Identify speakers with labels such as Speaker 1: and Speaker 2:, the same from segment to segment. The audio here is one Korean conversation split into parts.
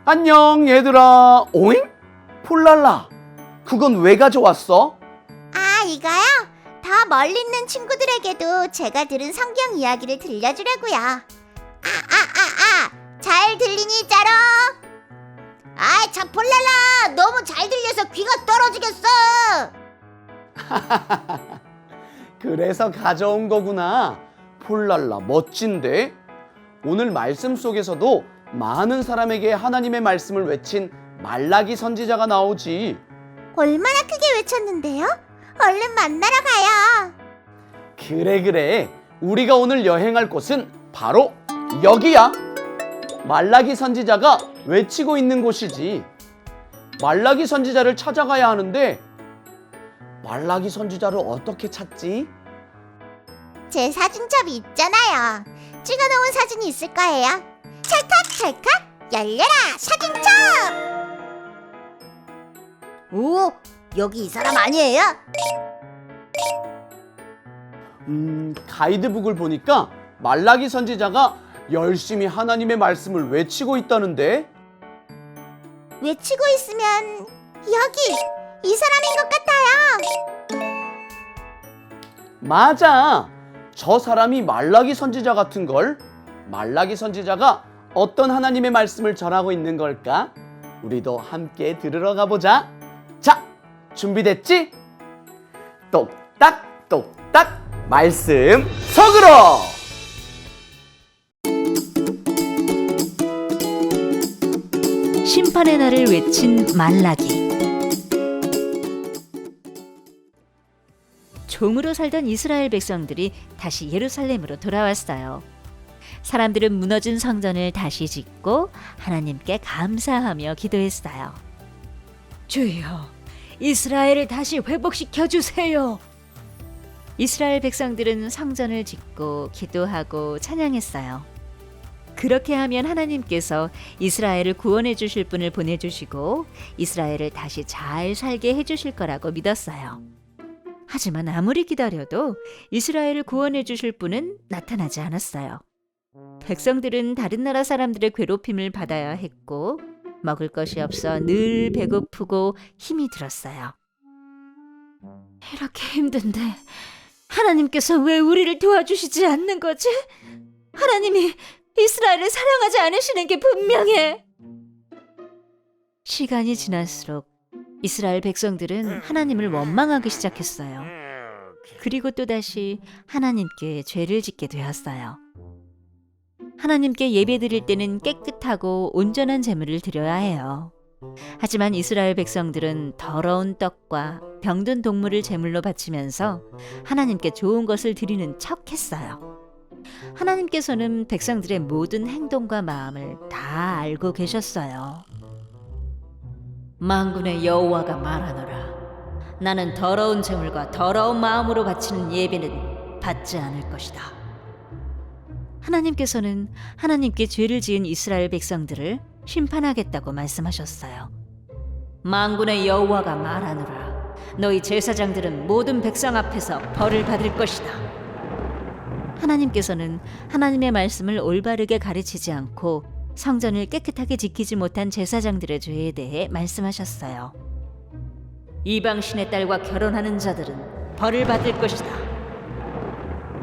Speaker 1: 안녕 얘들아. 오잉? 폴랄라, 그건 왜 가져왔어?
Speaker 2: 아, 이거요? 더 멀리 있는 친구들에게도 제가 들은 성경 이야기를 들려주려고요. 잘 들리니, 짜로? 아이, 참, 폴랄라! 너무 잘 들려서 귀가 떨어지겠어!
Speaker 1: 그래서 가져온 거구나. 폴랄라, 멋진데? 오늘 말씀 속에서도 많은 사람에게 하나님의 말씀을 외친 말라기 선지자가 나오지.
Speaker 2: 얼마나 크게 외쳤는데요? 얼른 만나러 가요.
Speaker 1: 그래. 우리가 오늘 여행할 곳은 바로 여기야. 말라기 선지자가 외치고 있는 곳이지. 말라기 선지자를 찾아가야 하는데 말라기 선지자를 어떻게 찾지?
Speaker 2: 제 사진첩이 있잖아요. 찍어놓은 사진이 있을 거예요. 찰칵 열려라 사진첩! 오, 여기 이 사람 아니에요?
Speaker 1: 가이드북을 보니까 말라기 선지자가 열심히 하나님의 말씀을 외치고 있다는데?
Speaker 2: 외치고 있으면 여기 이 사람인 것 같아요.
Speaker 1: 맞아. 저 사람이 말라기 선지자 같은걸? 말라기 선지자가 어떤 하나님의 말씀을 전하고 있는 걸까? 우리도 함께 들으러 가보자. 자, 준비됐지? 똑딱 말씀 속으로!
Speaker 3: 심판의 날을 외친 말라기. 종으로 살던 이스라엘 백성들이 다시 예루살렘으로 돌아왔어요. 사람들은 무너진 성전을 다시 짓고 하나님께 감사하며 기도했어요. 주여, 이스라엘을 다시 회복시켜 주세요. 이스라엘 백성들은 성전을 짓고 기도하고 찬양했어요. 그렇게 하면 하나님께서 이스라엘을 구원해 주실 분을 보내주시고 이스라엘을 다시 잘 살게 해주실 거라고 믿었어요. 하지만 아무리 기다려도 이스라엘을 구원해 주실 분은 나타나지 않았어요. 백성들은 다른 나라 사람들의 괴롭힘을 받아야 했고 먹을 것이 없어 늘 배고프고 힘이 들었어요. 이렇게 힘든데 하나님께서 왜 우리를 도와주시지 않는 거지? 하나님이 이스라엘을 사랑하지 않으시는 게 분명해. 시간이 지날수록 이스라엘 백성들은 하나님을 원망하기 시작했어요. 그리고 또다시 하나님께 죄를 짓게 되었어요. 하나님께 예배드릴 때는 깨끗하고 온전한 제물을 드려야 해요. 하지만 이스라엘 백성들은 더러운 떡과 병든 동물을 제물로 바치면서 하나님께 좋은 것을 드리는 척 했어요. 하나님께서는 백성들의 모든 행동과 마음을 다 알고 계셨어요. 만군의 여호와가 말하노라. 나는 더러운 제물과 더러운 마음으로 바치는 예배는 받지 않을 것이다. 하나님께서는 하나님께 죄를 지은 이스라엘 백성들을 심판하겠다고 말씀하셨어요. 만군의 여호와가 말하노라. 너희 제사장들은 모든 백성 앞에서 벌을 받을 것이다. 하나님께서는 하나님의 말씀을 올바르게 가르치지 않고 성전을 깨끗하게 지키지 못한 제사장들의 죄에 대해 말씀하셨어요. 이방신의 딸과 결혼하는 자들은 벌을 받을 것이다.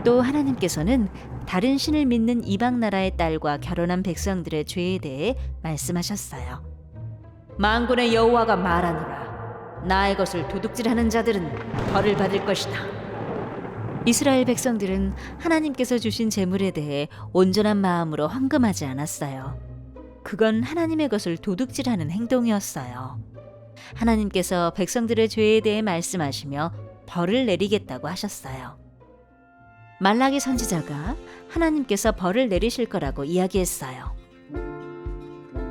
Speaker 3: 또 하나님께서는 다른 신을 믿는 이방 나라의 딸과 결혼한 백성들의 죄에 대해 말씀하셨어요. 만군의 여호와가 말하노라. 나의 것을 도둑질하는 자들은 벌을 받을 것이다. 이스라엘 백성들은 하나님께서 주신 재물에 대해 온전한 마음으로 헌금하지 않았어요. 그건 하나님의 것을 도둑질하는 행동이었어요. 하나님께서 백성들의 죄에 대해 말씀하시며 벌을 내리겠다고 하셨어요. 말라기 선지자가 하나님께서 벌을 내리실 거라고 이야기했어요.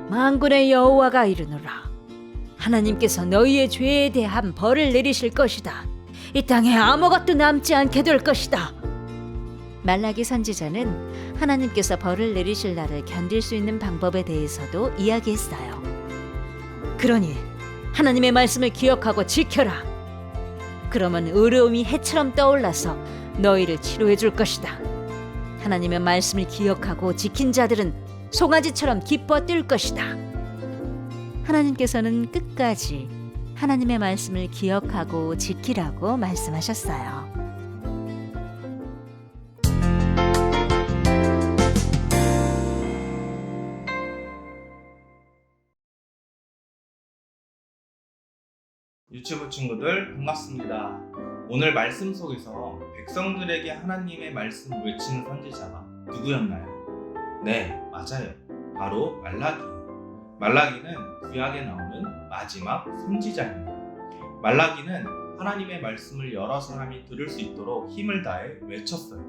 Speaker 3: 만군의 여호와가 이르노라. 하나님께서 너희의 죄에 대한 벌을 내리실 것이다. 이 땅에 아무것도 남지 않게 될 것이다. 말라기 선지자는 하나님께서 벌을 내리실 날을 견딜 수 있는 방법에 대해서도 이야기했어요. 그러니 하나님의 말씀을 기억하고 지켜라. 그러면 의로움이 해처럼 떠올라서 너희를 치료해 줄 것이다. 하나님의 말씀을 기억하고 지킨 자들은 송아지처럼 기뻐 뛸 것이다. 하나님께서는 끝까지 하나님의 말씀을 기억하고 지키라고 말씀하셨어요.
Speaker 4: 유치부 친구들 반갑습니다. 오늘 말씀 속에서 백성들에게 하나님의 말씀을 외치는 선지자가 누구였나요? 네, 맞아요. 바로 말라기예요. 말라기는 구약에 나오는 마지막 선지자입니다. 말라기는 하나님의 말씀을 여러 사람이 들을 수 있도록 힘을 다해 외쳤어요.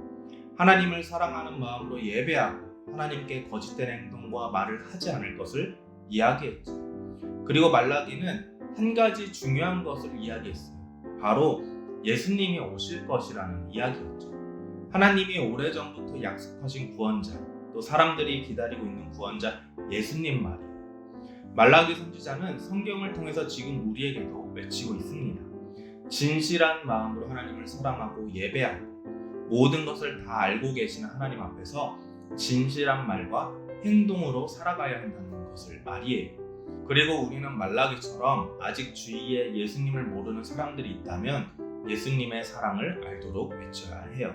Speaker 4: 하나님을 사랑하는 마음으로 예배하고 하나님께 거짓된 행동과 말을 하지 않을 것을 이야기했죠. 그리고 말라기는 한 가지 중요한 것을 이야기했어요. 바로 예수님이 오실 것이라는 이야기였죠. 하나님이 오래전부터 약속하신 구원자, 또 사람들이 기다리고 있는 구원자 예수님 말이에요. 말라기 선지자는 성경을 통해서 지금 우리에게도 외치고 있습니다. 진실한 마음으로 하나님을 사랑하고 예배하고 모든 것을 다 알고 계시는 하나님 앞에서 진실한 말과 행동으로 살아가야 한다는 것을 말이에요. 그리고 우리는 말라기처럼 아직 주위에 예수님을 모르는 사람들이 있다면 예수님의 사랑을 알도록 외쳐야 해요.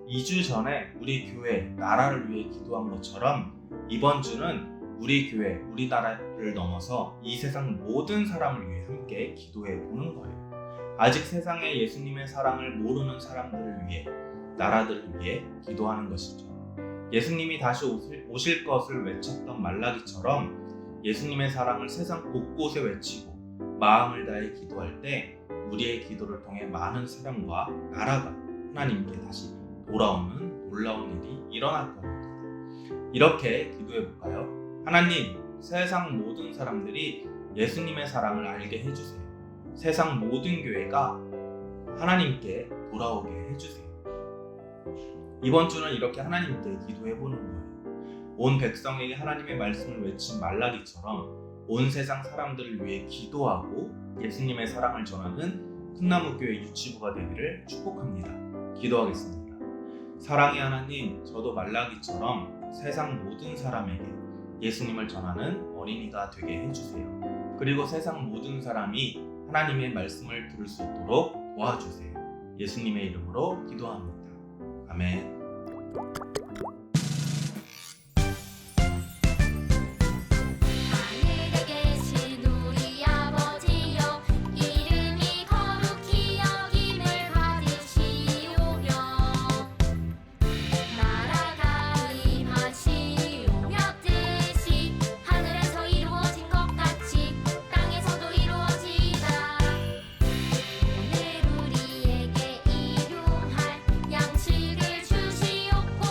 Speaker 4: 2주 전에 우리 교회 나라를 위해 기도한 것처럼 이번 주는 우리 교회, 우리나라를 넘어서 이 세상 모든 사람을 위해 함께 기도해 보는 거예요. 아직 세상에 예수님의 사랑을 모르는 사람들을 위해, 나라들을 위해 기도하는 것이죠. 예수님이 다시 오실 것을 외쳤던 말라기처럼 예수님의 사랑을 세상 곳곳에 외치고 마음을 다해 기도할 때 우리의 기도를 통해 많은 사람과 나라가 하나님께 다시 돌아오는 놀라운 일이 일어날 겁니다. 이렇게 기도해 볼까요? 하나님, 세상 모든 사람들이 예수님의 사랑을 알게 해주세요. 세상 모든 교회가 하나님께 돌아오게 해주세요. 이번 주는 이렇게 하나님께 기도해 보는 거예요. 온 백성에게 하나님의 말씀을 외친 말라기처럼 온 세상 사람들을 위해 기도하고 예수님의 사랑을 전하는 큰나무교회 유치부가 되기를 축복합니다. 기도하겠습니다. 사랑의 하나님, 저도 말라기처럼 세상 모든 사람에게 예수님을 전하는 어린이가 되게 해주세요. 그리고 세상 모든 사람이 하나님의 말씀을 들을 수 있도록 도와주세요. 예수님의 이름으로 기도합니다. 아멘.
Speaker 5: 하늘에 계신 우리 아버지여, 이름이 거룩히 여김을 받으시오며, 나라가 임하시오며, 뜻이 하늘에서 이루어진 것 같이 땅에서도 이루어지이다. 오늘 우리에게 일용할 양식을 주시옵고,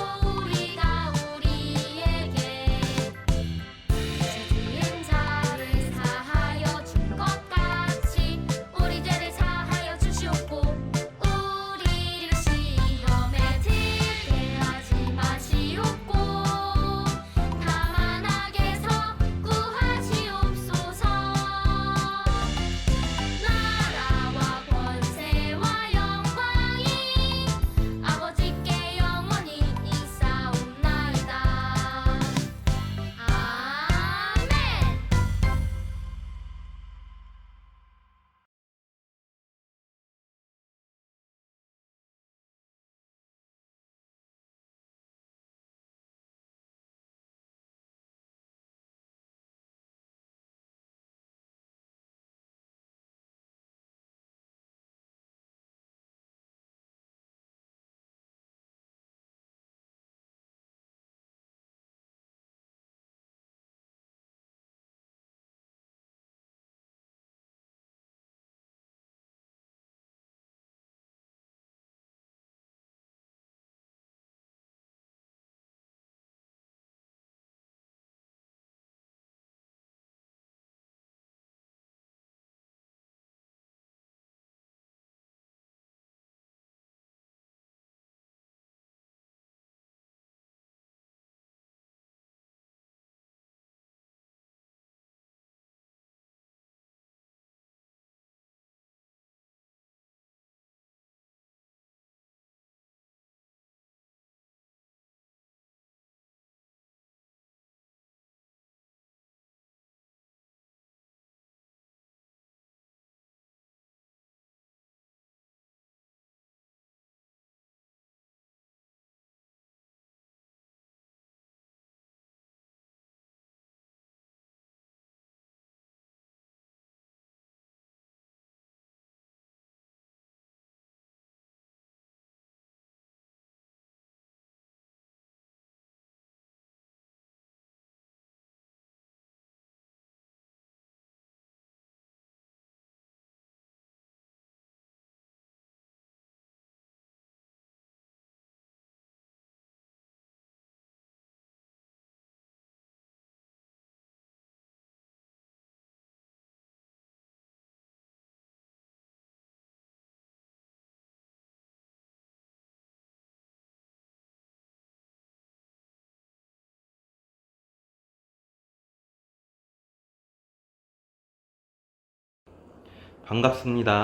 Speaker 4: 반갑습니다.